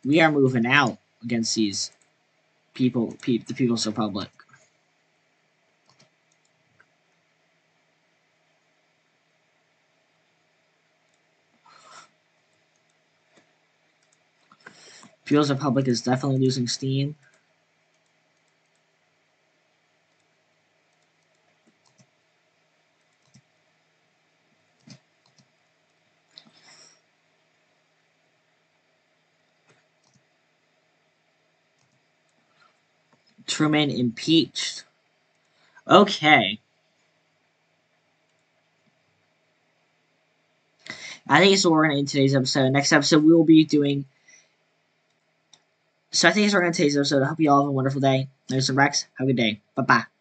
we are moving out against these people, the People's Republic. People's Republic is definitely losing steam. Truman impeached. Okay. I think it's what we're going to end today's episode. Next episode, we will be doing... So I think it's what we're going to end today's episode. I hope you all have a wonderful day. There's some Rex. Have a good day. Bye-bye.